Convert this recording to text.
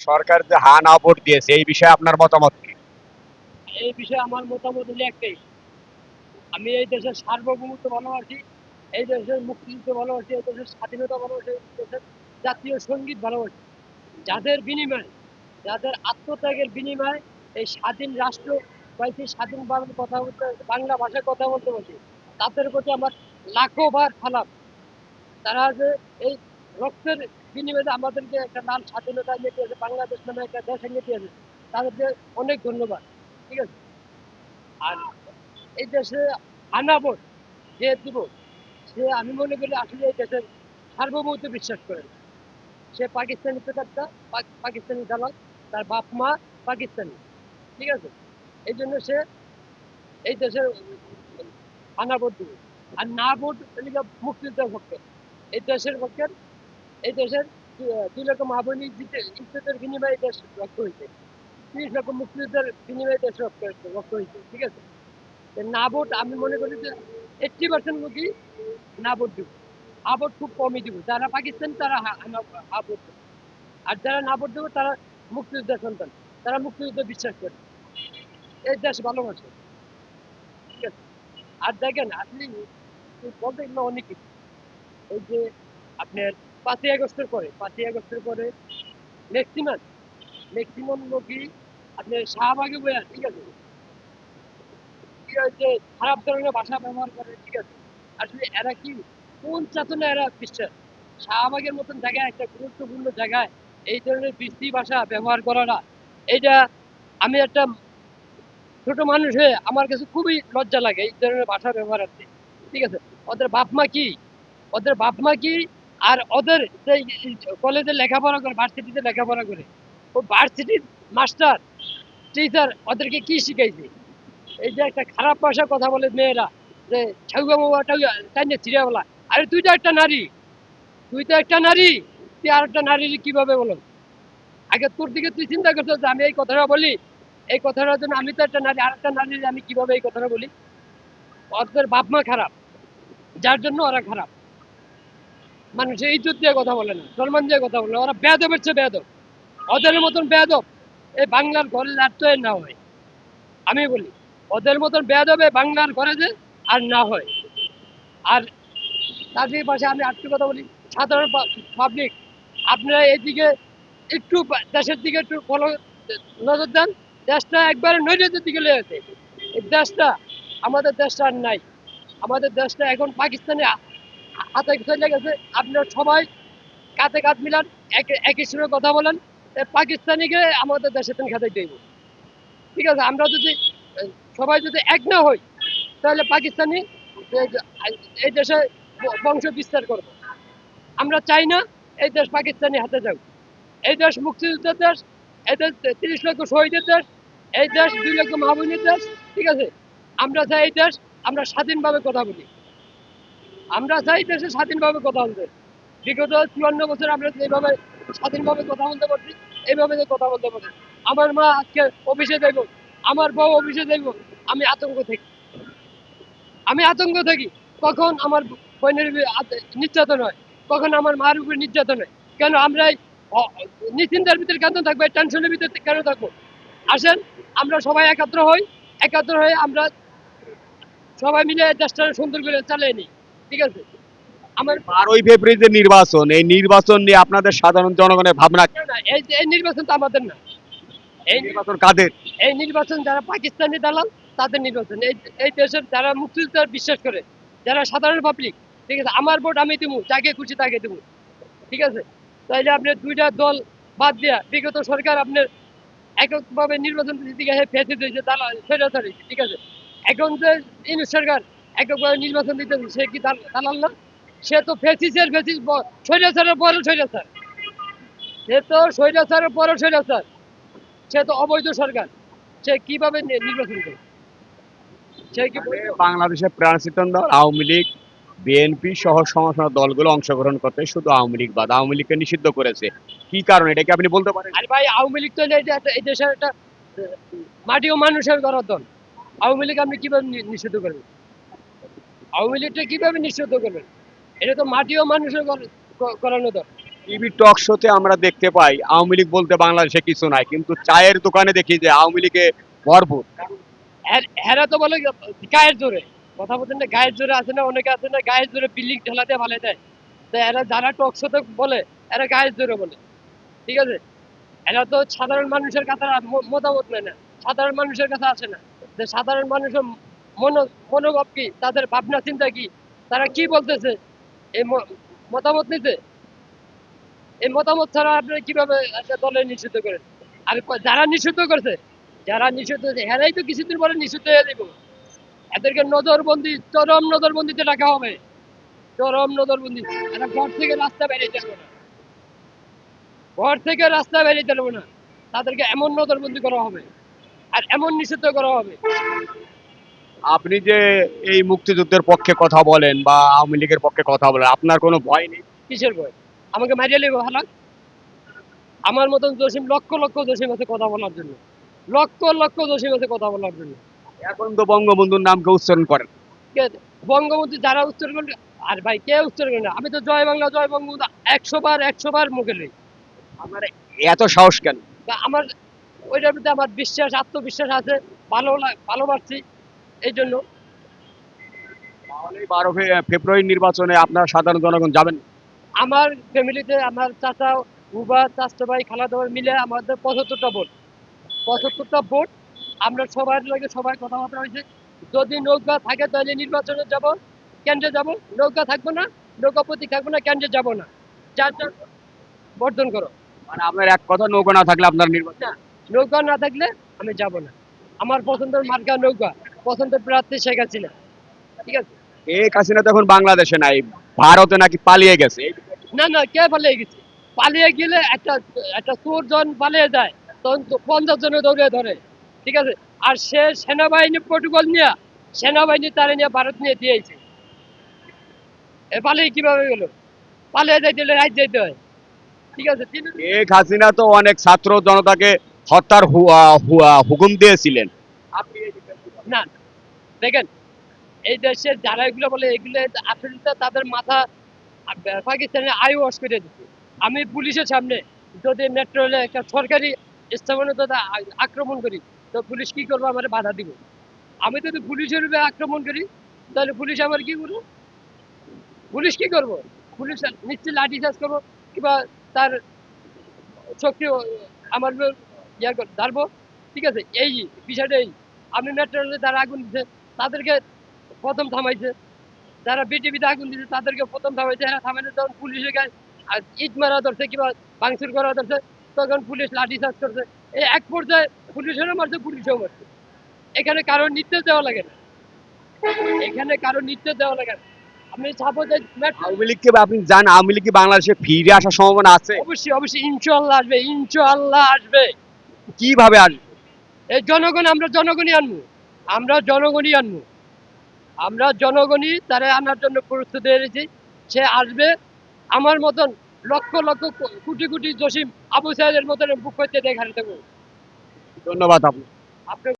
সরকার যে হা না ভোট দিয়েছে এই বিষয়ে আপনার মতামত কি? এই বিষয়ে আমার মতামত হলো একটাই, আমি এই দেশের সার্বভৌমত্ব ভালোবাসি, এই দেশের মুক্তিযুদ্ধ ভালোবাসি, এই দেশের স্বাধীনতা ভালোবাসি, এই দেশের জাতীয় সঙ্গীত ভালোবাসি। যাদের বিনিময়ে, যাদের আত্মত্যাগের বিনিময়ে এই স্বাধীন রাষ্ট্র পাইছি, স্বাধীন কথা বলতে, বাংলা ভাষায় কথা বলতে পারছি, তাদের প্রতি আমার লাখো বার সালাম। তারা যে এই রক্তের বিনিময়ে আমাদেরকে একটা লাল স্বাধীনতা এনে দিয়েছে, বাংলাদেশ নামে একটা দেশ এনে দিয়েছে, তাদেরকে অনেক ধন্যবাদ। ঠিক আছে। আর এই দেশে আনা ভোট যে দিব, সে আমি মনে করি আসলে এই দেশের সার্বভৌমত্ব বিশ্বাস করে না। সে পাকিস্তানি পেতাত্তা, পাকিস্তানি দালাল, তার বাপ মা পাকিস্তানি। ঠিক আছে। এই জন্য সে এই দেশের আনা ভোট দিবে। আর না ভোট মুক্তিযুদ্ধের পক্ষে, এই দেশের পক্ষে, এই দেশের 2 লক্ষ মা বোন ইজ্জতের বিনিময়ে দেশ রক্ত হয়েছে, 30 লক্ষ মুক্তিযুদ্ধের বিনিময়ে দেশ রক্ত হয়েছে। ঠিক আছে। না ভোট আমি মনে করি যে 80% লোকই না ভোট দিব, হা ভোট খুব কমই দিব। যারা পাকিস্তান তারা হা ভোট দেবে, আর যারা না ভোট দেবে তারা মুক্তিযুদ্ধের সন্তান, তারা মুক্তিযুদ্ধ বিশ্বাস করে, এই দেশ ভালোবাসে। ঠিক আছে। আর দেখেন আপনি বলতে গেলে অনেক কিছু, এই যে আপনার 5ই আগস্টের পরে ম্যাক্সিমাম ম্যাক্সিমাম লোকই আপনার শাহবাগে বইয়া। ঠিক আছে। যে খারাপ ধরনের ভাষা ব্যবহার করে। ঠিক আছে। আসলে এরা কি, কোন চেতনা এরা বিশ্বাস? শাহবাগের মতন জায়গায়, একটা গুরুত্বপূর্ণ জায়গায় এই ধরনের বৃষ্টি ভাষা ব্যবহার করাটা, এইটা আমি একটা ছোট মানুষ হয়ে আমার কাছে খুবই লজ্জা লাগে এই ধরনের ভাষা ব্যবহার করতে। ঠিক আছে। ওদের বাপ মা কি, ওদের বাপ মা কি, আর ওদের কলেজে লেখাপড়া করে, ভার্সিটিতে লেখাপড়া করে, ও ভার্সিটির মাস্টার টিচার ওদেরকে কি শিখাইছে? এই যে একটা খারাপ ভাষায় কথা বলে মেয়েরা, যে ছাউগা বাবাটা তাই চিড়াবেলা। আরে তুই তো একটা নারী, তুই তো একটা নারী, তুই আর একটা নারী কিভাবে বলো? আগে তোর দিকে তুই চিন্তা করছো যে আমি এই কথাটা বলি, এই কথাটার জন্য আমি তো একটা নারী, আর একটা নারী, আমি কিভাবে এই কথাটা বলি? ওদের বাপ মা খারাপ, যার জন্য ওরা খারাপ। মানুষের ইজ্জত দিয়ে কথা বলে না, সম্মান দিয়ে কথা বলে, ওরা বেয়াদবের চেয়ে বেয়াদব। ওদের মতন বেয়াদব এই বাংলার ঘরে আর তো না হয়। আমি বলি, ওদের মতন বেয়াদবে বাংলার ঘরে যে আর না হয়। আর তাদের পাশে আমি আরেকটু কথা বলি, সাধারণ পাবলিক, আপনারা এইদিকে একটু দেশের দিকে একটু ফলো নজর দেন। দেশটা একবারে নৈরাজ্যের দিকে লেগেছে। এই দেশটা, আমাদের দেশটা আর নাই। আমাদের দেশটা এখন পাকিস্তানে হাতে চলে গেছে। আপনারা সবাই কাঁধে কাঁধ মিলান, একই সুরে কথা বলেন, পাকিস্তানিকে আমাদের দেশে খেতে দেব। ঠিক আছে। আমরা যদি সবাই যদি এক না হই, তাহলে পাকিস্তানি এই দেশে বংশ বিস্তার করবে। আমরা চাই না এই দেশ পাকিস্তানি হাতে যাক। এই দেশ মুক্তিযুদ্ধের দেশ, এই দেশ 30 লক্ষ শহীদের দেশ, এই দেশ 2 লক্ষ মাহবুবের দেশ। ঠিক আছে। আমরা চাই এই দেশ, আমরা স্বাধীনভাবে কথা বলি, আমরা চাই দেশে স্বাধীনভাবে কথা বলতে। বিগত 54 বছর আমরা যেভাবে স্বাধীনভাবে কথা বলতে পারছি, এইভাবে কথা বলতে পারি। আমার মা আজকে অফিসে যাইব, আমার বউ অফিসে যাইব, আমি আতঙ্ক থাকি, আমি আতঙ্ক থাকি। কখন আমার বোনের নির্যাতন হয়, কখন আমার মার উপরে নির্যাতন হয়। কেন আমরা নিশ্চিন্তার ভিতরে কেন থাকবো, টেনশনের ভিতরে কেন থাকবো? আসেন আমরা সবাই একাত্র হই, একাত্র হয়ে আমরা সবাই মিলে দেশটা সুন্দর করে চালিয়ে নিই। ঠিক আছে। আমার 12ই ফেব্রুয়ারি যে নির্বাচন, এই নির্বাচন নিয়ে আপনাদের সাধারণ জনগণের ভাবনা কি? না, এই নির্বাচন তো আমাদের না। এই নির্বাচন কাদের? এই নির্বাচন যারা পাকিস্তানি দালাল, তাদের নির্বাচন। এই দেশের যারা মুক্তিযুদ্ধ বিশ্বাস করে, যারা সাধারণ পাবলিক। ঠিক আছে। আমার ভোট আমি দিব, যাকে খুশি তাকে দিব। ঠিক আছে। তাইলে আপনার দুইটা দল বাদ দিয়া বিগত সরকার আপনার এককভাবে নির্বাচন দিকে ফেসে দিয়েছে, দালাল স্বৈরাচারী। ঠিক আছে। এখন যে ইউনিট সরকার এককভাবে নির্বাচন দিতে, সে কি দালাল না? সে তো ফেসিসের ফেসিস, স্বৈরাচারের পরে স্বৈরাচার। সে তো স্বৈরাচারের পরে স্বৈরাচার। সে তো অবৈধ সরকার। সে কিভাবে নির্বাচন করে? সে কি মানে বাংলাদেশের প্রাণচিতন দল আওয়ামী লীগ, বিএনপি সহ সমস্ত দলগুলো অংশগ্রহণ করতে, শুধু আওয়ামী লীগ বাদ, আওয়ামী লীগকে নিষিদ্ধ করেছে। কি কারণ, এটা কি আপনি বলতে পারেন? আরে ভাই, আওয়ামী লীগ তো এই দেশের একটা মাটি ও মানুষের গড়ার দল। আওয়ামী লীগ আপনি কিভাবে নিষিদ্ধ করবেন? আওয়ামী লীগটা কিভাবে নিষিদ্ধ করবেন? এটা তো মাটি ও মানুষের গড়ানো দল। টিভি টক শোতে আমরা দেখতে পাই আওয়ামী লীগ বলতে বাংলাদেশে কিছু নাই, কিন্তু চায়ের দোকানে দেখি যে আওয়ামী লীগে ভরপুর। হেরা তো বলে গায়ের জোরে, কথা বলছেন না, গায়ের জোরে আছে না, অনেকে আছে না গায়ের জোরে বিল্ডিং ঢালাতে ভালো দেয়। তো এরা যারা টক শোতে বলে এরা গায়ের জোরে বলে, ঠিক আছে। এরা তো সাধারণ মানুষের কাছে মতামত নেয় না, সাধারণ মানুষের কাছে আসে না, যে সাধারণ মানুষের মনোভাব কি, তাদের ভাবনা চিন্তা কি, তারা কি বলতেছে, এই মতামত নিতে, এই মতামত ছাড়া আপনি কিভাবে একটা দলে নিষিদ্ধ করেন? আর যারা নিষিদ্ধ করছে, যারা নিষিদ্ধ হয়েছে এরাই তো কিছুদিন পরে নিষিদ্ধ হয়ে যাবে। এদেরকে নজরবন্দি, চরম নজরবন্দিতে রাখা হবে, চরম নজরবন্দি। এরা ঘর থেকে রাস্তা বেরিয়ে যাবে না, ঘর থেকে রাস্তা বেরিয়ে যাবে না, তাদেরকে এমন নজরবন্দি করা হবে আর এমন নিষিদ্ধ করা হবে। আপনি যে এই মুক্তিযুদ্ধের পক্ষে কথা বলেন বা আওয়ামী লীগের পক্ষে কথা বলেন, আপনার কোনো ভয় নেই? কিসের ভয়? আমাকে মারিয়ে নেবে হালাক? আমার মতন জসিম লক্ষ লক্ষ জসিম আছে কথা বলার জন্য, লক্ষ লক্ষ জসিম আছে কথা বলার জন্য। এখন তো বঙ্গবন্ধুর নামকে উচ্চারণ করেন। কে? বঙ্গবন্ধু যারা উচ্চারণ করবে, আর ভাই কে উচ্চারণ করে না? আমি তো জয় বাংলা জয় বঙ্গবন্ধু 100 বার 100 বার মুখে নেই। আপনার এত সাহস কেন? আমার ওইটার প্রতি আমার বিশ্বাস, আত্মবিশ্বাস আছে, ভালোবাসছি এই জন্য। তাহলে 12 ফেব্রুয়ারি নির্বাচনে আপনার সাধারণ জনগণ যাবেন? আমার ফ্যামিলিতে আমার চাচা, বুবা, চাচা ভাই, খালাতো ভাই মিলে আমাদের 75টা ভোট, 75টা ভোট। আমরা সবার লাগে সবাই কথাবার্তা হয়েছে, যদি নৌকা থাকে তাহলে নির্বাচনে যাব, কেন্দ্রে যাব। নৌকা থাকবো না, নৌকা প্রতীক থাকবো না, কেন্দ্রে যাব না। যার যার বর্জন করো। মানে আপনার এক কথা, নৌকা না থাকলে আপনার নির্বাচন। না, নৌকা না থাকলে আমি যাব না। আমার পছন্দের মার্কা নৌকা, পছন্দের প্রার্থী শেখ হাসিনা, ঠিক আছে। শেখ হাসিনা তো এখন বাংলাদেশে নাই, ভারতে নাকি পালিয়ে গেছে। না না, কে পালিয়ে গেছে? পালিয়ে গেলে একটা একটা চোর জন পালিয়ে যায়, তখন তো 50 জনে দৌড়ে ধরে, ঠিক আছে। আর সে সেনাবাহিনী প্রটোকল নিয়ে, সেনাবাহিনী তারা নিয়ে ভারত নিয়ে দিয়েছে। এ পালিয়ে কিভাবে গেল? পালিয়ে যাইতে হলে রাত যাইতে হয়, ঠিক আছে। শেখ হাসিনা তো অনেক ছাত্র জনতাকে হত্যার হুকুম দিয়েছিলেন। আপনি এই বিষয়ে কি বলেন? না, দেখেন, এই দেশের যারা এগুলো বলে এগুলো আসলে তো তাদের মাথা পাকিস্তানের আই ওয়াশ করে দিচ্ছে। আমি পুলিশের সামনে যদি মেট্রো রেলে একটা সরকারি স্থাপনে যদি আক্রমণ করি, তো পুলিশ কি করবো? আমার বাধা দিব। আমি যদি পুলিশের উপরে আক্রমণ করি, তাহলে পুলিশ আমার কি করবো? পুলিশ কি করবো? পুলিশ নিশ্চয়ই লাঠি চার্জ করবো, কিংবা তার শক্তি আমার উপর ধারবো, ঠিক আছে। এই বিষয়টা এই। আমি মেট্রো রেলে যারা আগুন দিচ্ছে তাদেরকে প্রথম থামাইছে, যারা বিটিভিতে আগুন দিচ্ছে তাদেরকে প্রথম থামাইছে। এরা থামাইছে যখন পুলিশের গায়ে ইট মারা ধরছে কিংবা ভাঙচুর করা ধরছে, তখন পুলিশ লাঠি চার্জ করছে। এই এক পর্যায়ে পুলিশেরও মারছে, পুলিশেও মারছে। এখানে কারোর নির্দেশ দেওয়া লাগে না, এখানে কারোর নির্দেশ দেওয়া লাগে না। আমি চাবো যে আওয়ামী লীগকে আপনি জান, আওয়ামী লীগ কি বাংলাদেশে ফিরে আসার সম্ভাবনা আছে? অবশ্যই অবশ্যই ইনশাআল্লাহ আসবে, ইনশাআল্লাহ আসবে। কিভাবে আসবে? এই জনগণ, আমরা জনগণই আনবো, আমরা জনগণই আনবো, আমরা জনগণই তারা আনার জন্য প্রস্তুত হয়েছি। সে আসবে। আমার মতন লক্ষ লক্ষ কোটি কোটি জসিম আবু সাহেদের মতন বুক করতে দেখাতে দেবো। ধন্যবাদ আপনাকে। আপনি